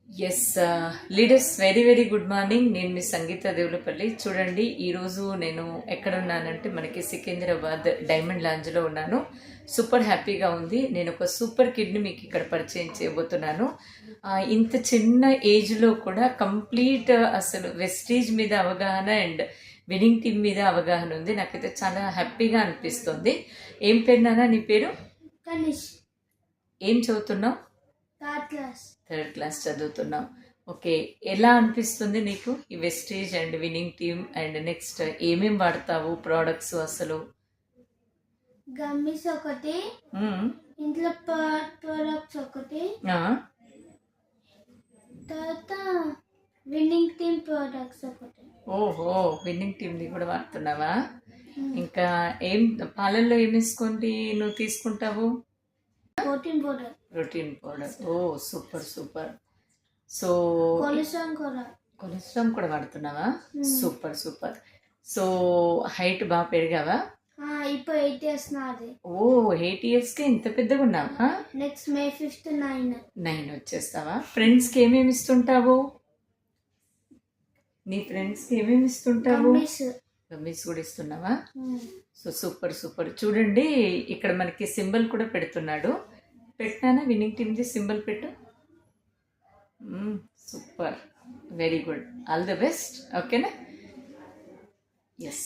Yes leaders very very good morning. నేను మీ సంగీత దేవులపల్లి. చూడండి, ఈరోజు నేను ఎక్కడ ఉన్నానంటే మనకి సికింద్రాబాద్ డైమండ్ లాంజ్లో ఉన్నాను. సూపర్ హ్యాపీగా ఉంది. నేను ఒక సూపర్ కిడ్ని మీకు ఇక్కడ పరిచయం చేయబోతున్నాను. ఇంత చిన్న ఏజ్లో కూడా కంప్లీట్ అసలు వెస్టీజ్ మీద అవగాహన అండ్ విన్నింగ్ టీమ్ మీద అవగాహన ఉంది. నాకైతే చాలా హ్యాపీగా అనిపిస్తుంది. ఏం పేరు నాన్న నీ పేరు? ఏం చదువుతున్నావు? థర్డ్ క్లాస్ చదువుతున్నావు. ఓకే, ఎలా అనిపిస్తుంది నీకు ఈ wastage and winning team and next ఏమేం వాడతావు ప్రోడక్ట్స్? అసలు గమ్మీస్ ఒకటి, ఇంట్లో ప్రొడక్ట్స్ ఒకటి, తర్వాత విన్నింగ్ టీమ్ ప్రొడక్ట్స్ ఒకటి. ఓహో, విన్నింగ్ టీమ్ది కూడా వాడుతున్నావా? ఇంకా ఏం పాలల్లో ఏం వేసుకోండి నువ్వు తీసుకుంటావు? Protein powder. Oh super super. So cholesterol కూడా వాడుతున్నావా? Super super. సో హైట్ బాగా పెరిగావా? ఇప్పుడు 8 years నాది. ఓ 8 years కి ఇంత పెద్దగా ఉన్నావా? Next May 5th 9 వచ్చేస్తావా? ఫ్రెండ్స్ కి ఏమేమి ఇస్తుంటావు? నీ ఫ్రెండ్స్ కి ఏమేమి ఇస్తుంటావు? గమ్మీస్ కూడా ఇస్తున్నావా? So super super. చూడండి, ఇక్కడ మనకి సింబల్ కూడా పెడుతున్నాడు. పెట్టినానా? విన్నింగ్ టీమ్ది సింబల్ పెట్టు. Super, very good, all the best. ఓకేనా? ఎస్.